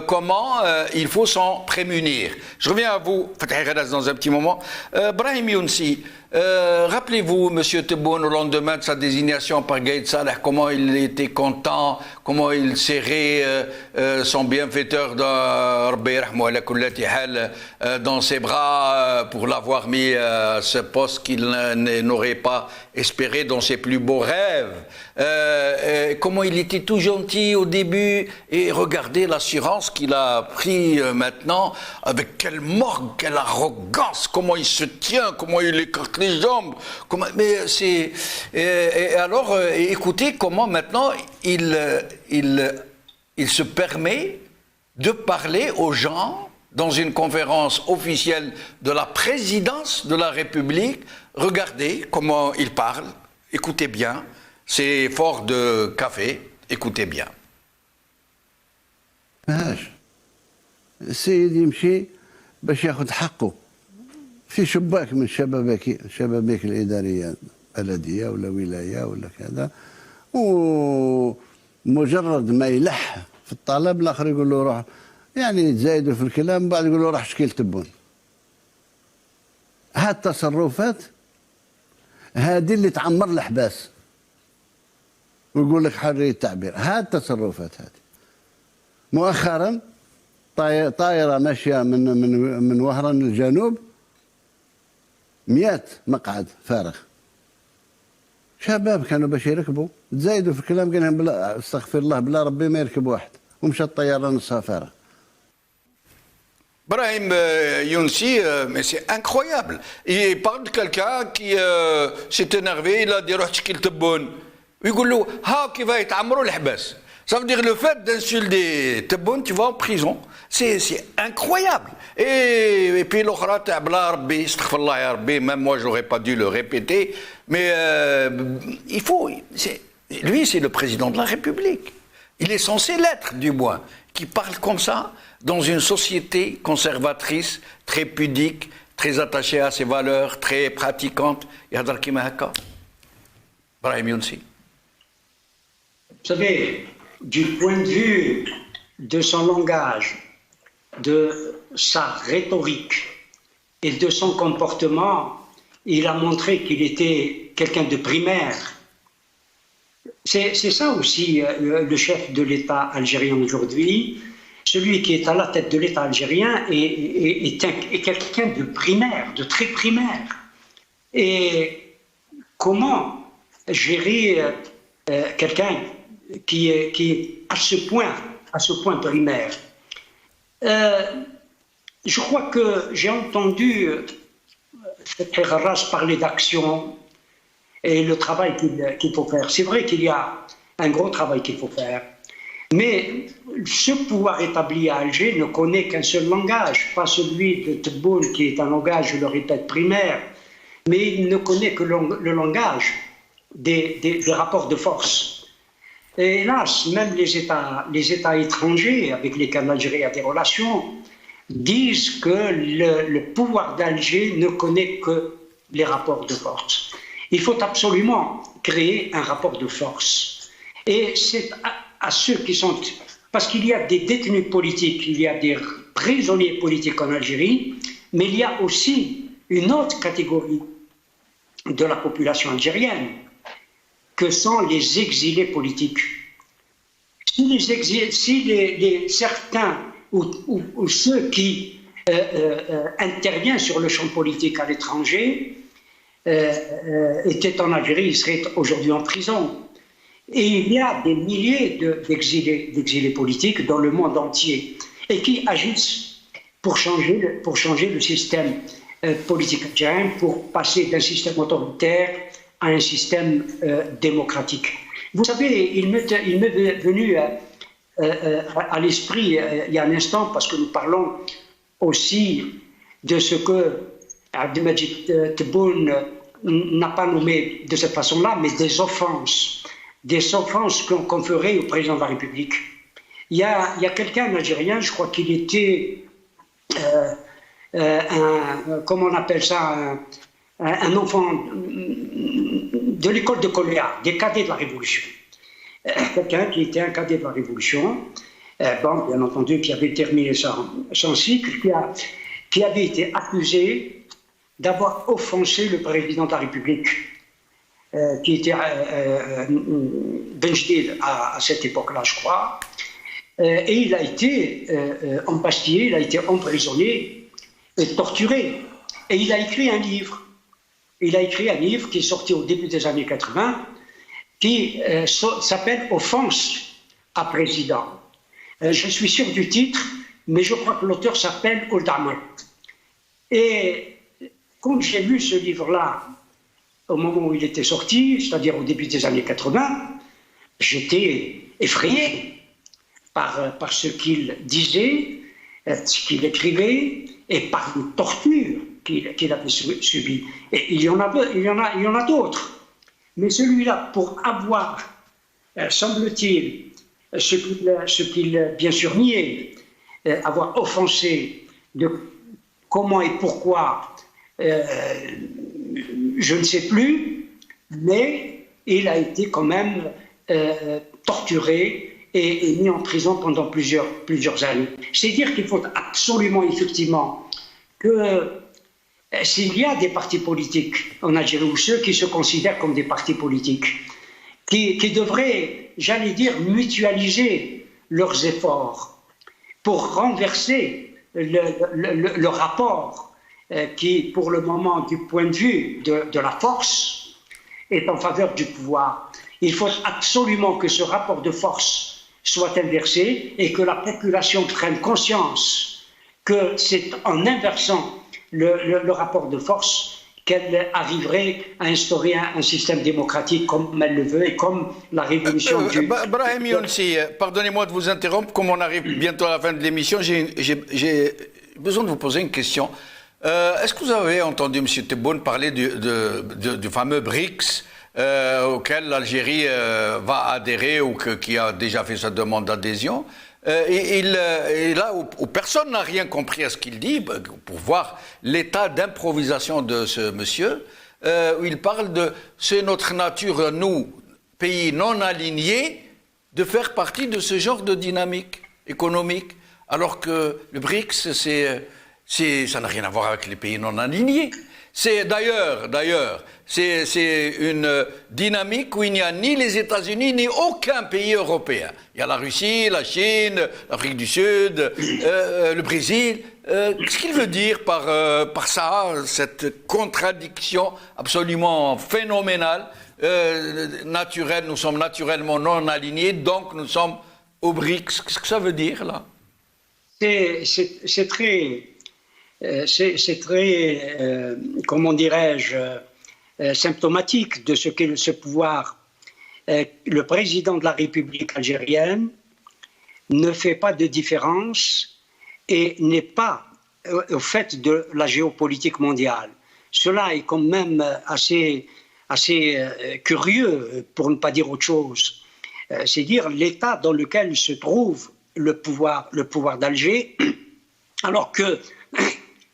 comment il faut s'en prémunir. Je reviens à vous, Fatih Ghadas, dans un petit moment. Brahim Younsi, rappelez-vous, M. Tebboune, au lendemain de sa désignation par Gaïd Salah, comment il était content, comment il serrait son bienfaiteur dans ses bras pour l'avoir mis à ce poste qu'il n'aurait pas espéré dans ses plus beaux rêves. Comment il était tout gentil au début, et regardez l'assurance qu'il a pris maintenant, avec quelle morgue, quelle arrogance, comment il se tient, comment il écarte les jambes, mais c'est... Et alors, écoutez comment maintenant il se permet de parler aux gens dans une conférence officielle de la présidence de la République. Regardez comment il parle, écoutez bien, c'est fort de café, écoutez bien. السيد يمشي باش ياخذ حقه في شباك من شبابيك الإدارية، بلدية ولا ولاية ولا كذا، ومجرد ما يلح في الطلب الآخر يقول له روح، يعني يتزايدوا في الكلام، بعد يقول له روح شكيل تبون. هاد التصرفات هذه اللي تعمر الأحباس ويقول لك حرية التعبير. هاد التصرفات هذه مؤخرا طائرة ماشية من وهران للجنوب 100 مقعد فارغ، شباب كانوا باش يركبوا، تزايدوا في الكلام، قال لهم بلا استغفر الله بلا ربي ما يركب واحد، ومشى الطيارة نصها فارغ. Brahim Younsi, mais c'est incroyable. Il parle de quelqu'un qui s'est énervé, il a dit roh tshkil tebboun. يقول له ها كيف يتعمروا الحباس. Ça veut dire le fait d'insulter Tebboune, tu vas en prison. C'est incroyable. Et puis l'autre, même moi je n'aurais pas dû le répéter, mais il faut. Lui, c'est le président de la République. Il est censé l'être, du moins, qui parle comme ça dans une société conservatrice, très pudique, très attachée à ses valeurs, très pratiquante. Brahim Younsi. Vous savez, du point de vue de son langage, de sa rhétorique et de son comportement, il a montré qu'il était quelqu'un de primaire. C'est ça aussi le chef de l'État algérien aujourd'hui. Celui qui est à la tête de l'État algérien est quelqu'un de primaire, de très primaire. Et comment gérer quelqu'un qui est à ce point primaire. Je crois que j'ai entendu Fatih Gharas parler d'action et le travail qu'il faut faire. C'est vrai qu'il y a un gros travail qu'il faut faire. Mais ce pouvoir établi à Alger ne connaît qu'un seul langage, pas celui de Tebboune, qui est un langage, je le répète, primaire, mais il ne connaît que le langage des rapports de force. Et hélas, même les États étrangers avec lesquels l'Algérie a des relations disent que le pouvoir d'Alger ne connaît que les rapports de force. Il faut absolument créer un rapport de force. Et c'est à ceux qui sont... Parce qu'il y a des détenus politiques, il y a des prisonniers politiques en Algérie, mais il y a aussi une autre catégorie de la population algérienne, que sont les exilés politiques. Si certains ou ceux qui interviennent sur le champ politique à l'étranger étaient en Algérie, ils seraient aujourd'hui en prison. Et il y a des milliers d'exilés politiques dans le monde entier et qui agissent pour changer le système politique algérien, pour passer d'un système autoritaire à un système démocratique. Vous savez, il m'est venu à l'esprit il y a un instant, parce que nous parlons aussi de ce que Abdelmajid Tebboune n'a pas nommé de cette façon-là, mais des offenses qu'on ferait au président de la République. Il y a quelqu'un, un Algérien, je crois qu'il était comment on appelle ça, un enfant de l'école de Coléa, des cadets de la Révolution. Quelqu'un qui était un cadet de la Révolution, bien entendu, qui avait terminé son cycle, qui avait été accusé d'avoir offensé le président de la République, qui était Benjdid à cette époque-là, je crois. Et il a été empastillé, il a été emprisonné et torturé. Et il a écrit un livre. Il a écrit un livre qui est sorti au début des années 80, qui s'appelle « Offense à président ». Je suis sûr du titre, mais je crois que l'auteur s'appelle Ould Ahmed. Et quand j'ai lu ce livre-là, au moment où il était sorti, c'est-à-dire au début des années 80, j'étais effrayé par ce qu'il disait, ce qu'il écrivait, et par les tortures qu'il avait subies. Et il y en a d'autres. Mais celui-là, pour avoir, semble-t-il, ce qu'il bien sûr niait, avoir offensé de comment et pourquoi, je ne sais plus, mais il a été quand même torturé et mis en prison pendant plusieurs années. C'est dire qu'il faut absolument, effectivement, que s'il y a des partis politiques en Algérie, ou ceux qui se considèrent comme des partis politiques, qui devraient, j'allais dire, mutualiser leurs efforts pour renverser le rapport qui, pour le moment, du point de vue de la force, est en faveur du pouvoir. Il faut absolument que ce rapport de force soit inversé et que la population prenne conscience que c'est en inversant le rapport de force qu'elle arriverait à instaurer un système démocratique comme elle le veut et comme la révolution du... Brahim Younsi, pardonnez-moi de vous interrompre, comme on arrive bientôt à la fin de l'émission, j'ai besoin de vous poser une question. Est-ce que vous avez entendu M. Tebboune parler du fameux BRICS auquel l'Algérie va adhérer ou qui a déjà fait sa demande d'adhésion? Et là où personne n'a rien compris à ce qu'il dit, pour voir l'état d'improvisation de ce monsieur, où il parle de « c'est notre nature, nous, pays non alignés, de faire partie de ce genre de dynamique économique ». Alors que le BRICS, ça n'a rien à voir avec les pays non alignés. C'est d'ailleurs, c'est une dynamique où il n'y a ni les États-Unis ni aucun pays européen. Il y a la Russie, la Chine, l'Afrique du Sud, le Brésil. Qu'est-ce qu'il veut dire par ça, cette contradiction absolument phénoménale, naturelle? Nous sommes naturellement non alignés, donc nous sommes au BRICS. Qu'est-ce que ça veut dire là? C'est très, comment dirais-je, symptomatique de ce qu'est ce pouvoir. Le président de la République algérienne ne fait pas de différence et n'est pas au fait de la géopolitique mondiale. Cela est quand même assez curieux, pour ne pas dire autre chose. C'est dire l'état dans lequel se trouve le pouvoir d'Alger, alors que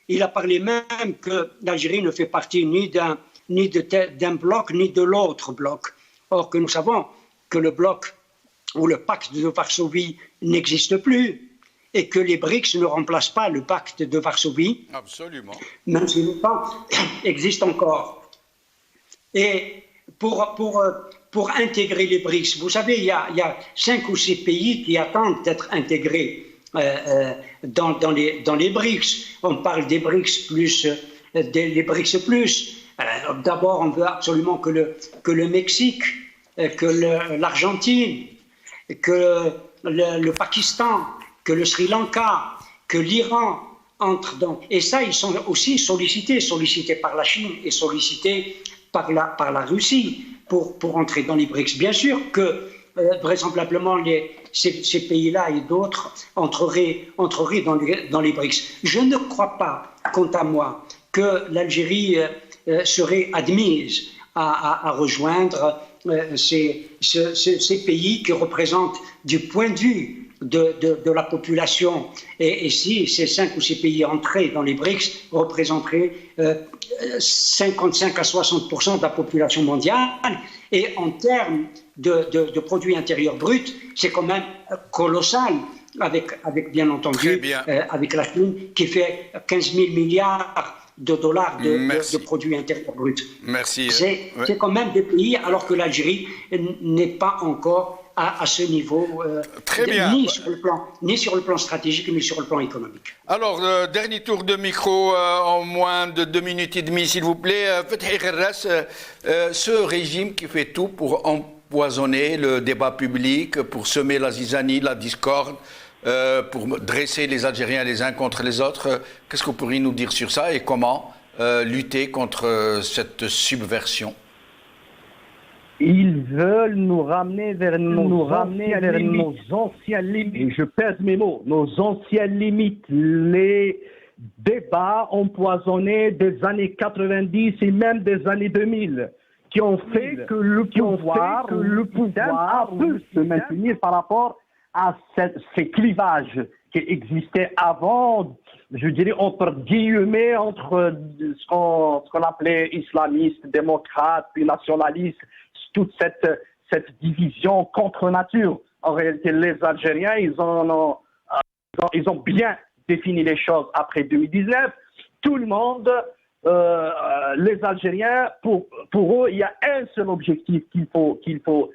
il a parlé même que l'Algérie ne fait partie ni d'un bloc ni de l'autre bloc. Or que nous savons que le bloc ou le pacte de Varsovie n'existe plus et que les BRICS ne remplacent pas le pacte de Varsovie. Absolument. Même si le pacte existe encore. Et pour intégrer les BRICS, vous savez, il y a 5 ou 6 pays qui attendent d'être intégrés dans les BRICS. On parle des BRICS plus, des BRICS plus. D'abord, on veut absolument que le Mexique, que l'Argentine, que le Pakistan, que le Sri Lanka, que l'Iran entrent dans. Et ça, ils sont aussi sollicités par la Chine et sollicités par la Russie pour entrer dans les BRICS. Bien sûr que vraisemblablement ces pays-là et d'autres entreraient dans les BRICS. Je ne crois pas, quant à moi, que l'Algérie serait admise à rejoindre ces pays qui représentent, du point de vue de la population, et si ces 5 ou 6 pays entraient dans les BRICS, représenteraient 55 à 60% de la population mondiale, et en termes de produit intérieur brut, c'est quand même colossal, avec bien entendu, avec la Chine qui fait 15 000 milliards de dollars de produits intérieurs bruts. Merci. C'est quand même des pays, alors que l'Algérie n'est pas encore à ce niveau, Très bien. ni sur le plan stratégique, ni sur le plan économique. Alors, dernier tour de micro en moins de 2 minutes et demie, s'il vous plaît. Fethi Kherras, ce régime qui fait tout pour empoisonner le débat public, pour semer la zizanie, la discorde, pour dresser les Algériens les uns contre les autres, qu'est-ce que vous pourriez nous dire sur ça et comment lutter contre cette subversion? Ils veulent nous ramener vers nos anciennes limites. Je pèse mes mots, nos anciennes limites, les débats empoisonnés des années 90 et même des années 2000, qui ont fait que le pouvoir a pu se maintenir par rapport à ces clivages qui existaient avant, je dirais entre guillemets, entre ce qu'on appelait islamistes, démocrates, puis nationalistes, toute cette division contre nature. En réalité, les Algériens, ils ont bien défini les choses après 2019. Tout le monde, les Algériens, pour eux, il y a un seul objectif qu'il faut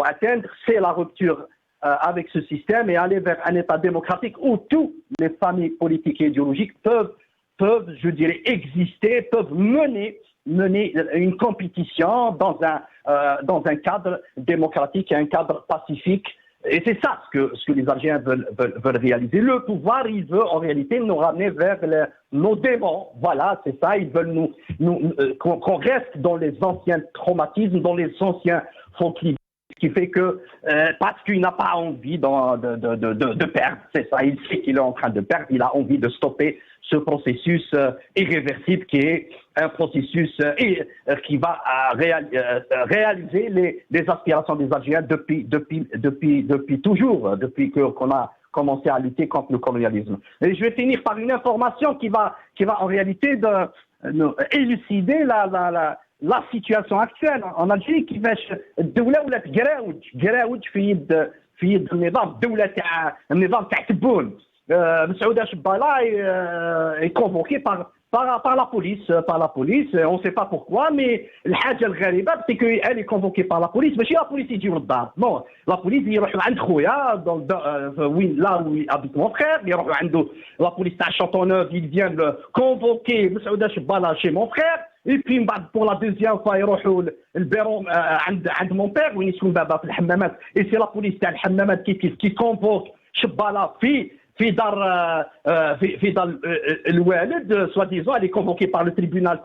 atteindre, c'est la rupture avec ce système et aller vers un État démocratique où toutes les familles politiques et idéologiques peuvent, je dirais, exister, peuvent mener une compétition dans un cadre démocratique et un cadre pacifique. Et c'est ça ce que les Algériens veulent réaliser. Le pouvoir, il veut en réalité nous ramener vers nos démons. Voilà, c'est ça. Ils veulent qu'on reste dans les anciens traumatismes, dans les anciens conflits. Ce qui fait que, parce qu'il n'a pas envie de perdre, c'est ça, il sait qu'il est en train de perdre, il a envie de stopper ce processus irréversible qui est un processus qui va réaliser les aspirations des Algériens depuis toujours, depuis qu'on a commencé à lutter contre le colonialisme. Et je vais finir par une information qui va en réalité élucider la situation actuelle en Algérie. كيفاش الدولة ولات قراوج في يد النظام الدولة تاع تبون مسعود شبالة est convoqué par la police. On ne sait pas pourquoi, mais الحاجة الغريبة c'est qu'elle est convoquée par la police. ماشي la police يجيو للدار. Non, la police يروحوا عند خويا وين là où habite mon frère, يروحوا عنده la police تاع Châteauneuf, ils viennent le convoquer مسعود شبالة chez mon frère. Et puis pour la deuxième fois يروحوا البيرو عند mon père وين يسكن بابا في الحمامات. Et c'est la police تاع الحمامات qui convoque شبالة في دار الوالد soi-disant. Elle est convoquée par le tribunal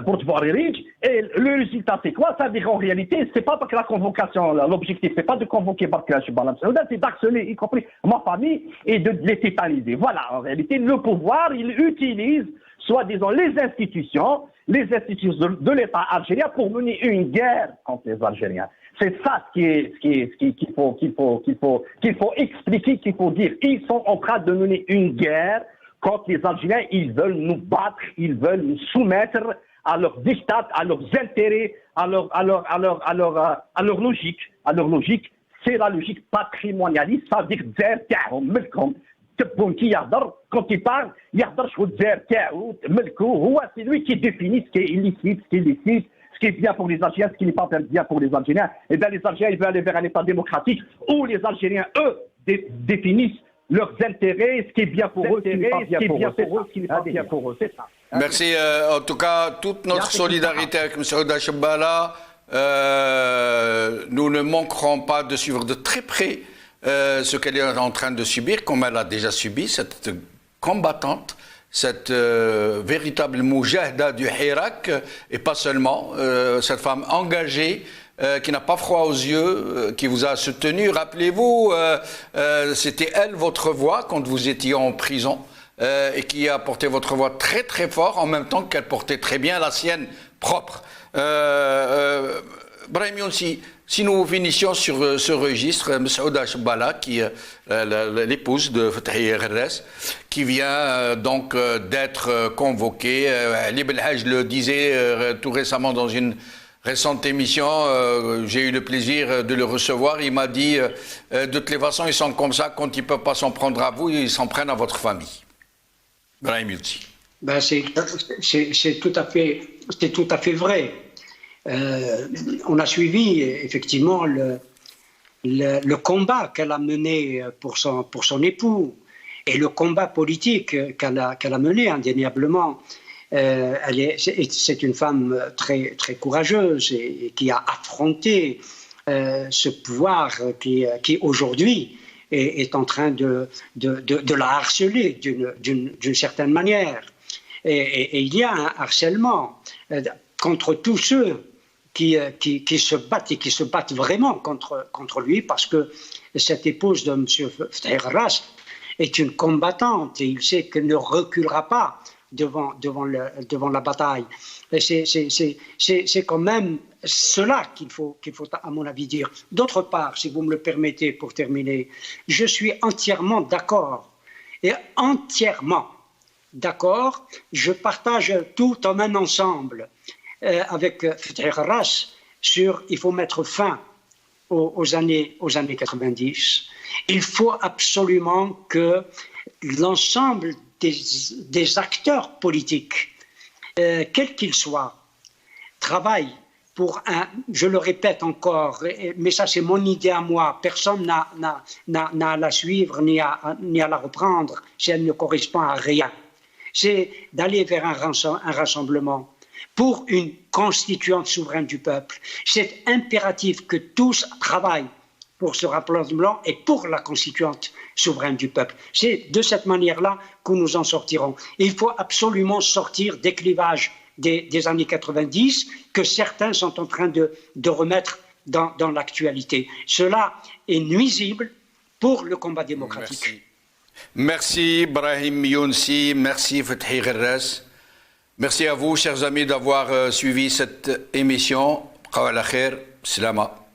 Bourj Bourg-Rich. Et le résultat, c'est quoi? Ça veut dire en réalité, c'est pas parce que la convocation, l'objectif, c'est pas de convoquer Barkhane Chebala Msaouda, c'est d'actionner, y compris ma famille, et de les tétaniser. Voilà, en réalité, le pouvoir, il utilise, soi-disant, les institutions de l'État algérien pour mener une guerre contre les Algériens. C'est ça qu'il faut expliquer, qu'il faut dire. Ils sont en train de mener une guerre contre les Algériens. Ils veulent nous battre, ils veulent nous soumettre à leurs dictats, à leurs intérêts, à leur logique. À leur logique, c'est la logique patrimonialiste. Ça veut dire quand il parle, c'est lui qui définit ce qui est illicite, ce qui est licite, ce qui est bien pour les Algériens, ce qui n'est pas bien pour les Algériens. Et bien les Algériens, ils veulent aller vers un État démocratique où les Algériens, eux, définissent leurs intérêts, ce qui est bien pour eux, ce qui n'est pas bien pour eux, c'est ça. Merci. En tout cas, toute notre solidarité avec M. Ouda Chebala. Nous ne manquerons pas de suivre de très près ce qu'elle est en train de subir, comme elle a déjà subi, cette combattante, cette véritable moujahda du Hirak, et pas seulement, cette femme engagée, qui n'a pas froid aux yeux, qui vous a soutenu. Rappelez-vous, c'était elle, votre voix, quand vous étiez en prison, et qui a porté votre voix très très fort, en même temps qu'elle portait très bien la sienne propre. Brahim Younsi, si nous finissions sur ce registre, M. Ouda Chebala, qui l'épouse de Fethi Herres, qui vient donc d'être convoquée. Ali Belhaj le disait tout récemment dans une récente émission, j'ai eu le plaisir de le recevoir. Il m'a dit, de toutes les façons, ils sont comme ça, quand ils ne peuvent pas s'en prendre à vous, ils s'en prennent à votre famille. Brahim Younsi. Ben c'est tout à fait vrai. On a suivi effectivement le combat qu'elle a mené pour son époux et le combat politique qu'elle a mené indéniablement. C'est une femme très, très courageuse et qui a affronté ce pouvoir qui aujourd'hui est en train de la harceler d'une certaine manière. Et il y a un harcèlement contre tous ceux qui se battent et qui se battent vraiment contre lui, parce que cette épouse de M. Fethi Herres est une combattante et il sait qu'elle ne reculera pas devant la bataille. C'est quand même cela qu'il faut, à mon avis, dire. D'autre part, si vous me le permettez pour terminer, je suis entièrement d'accord. Et entièrement d'accord, je partage tout en un ensemble avec Fethi Herres sur il faut mettre fin aux années 90. Il faut absolument que l'ensemble des acteurs politiques, quels qu'ils soient, travaillent pour je le répète encore, mais ça c'est mon idée à moi, personne n'a à la suivre ni à la reprendre si elle ne correspond à rien. C'est d'aller vers un rassemblement pour une constituante souveraine du peuple. C'est impératif que tous travaillent pour ce rassemblement et pour la constituante souveraine du peuple. C'est de cette manière-là que nous en sortirons. Et il faut absolument sortir des clivages des années 90 que certains sont en train de remettre dans l'actualité. Cela est nuisible pour le combat démocratique. Merci Brahim Younsi, merci Fethi Herres. Merci à vous, chers amis, d'avoir suivi cette émission. Qawala khair, salama.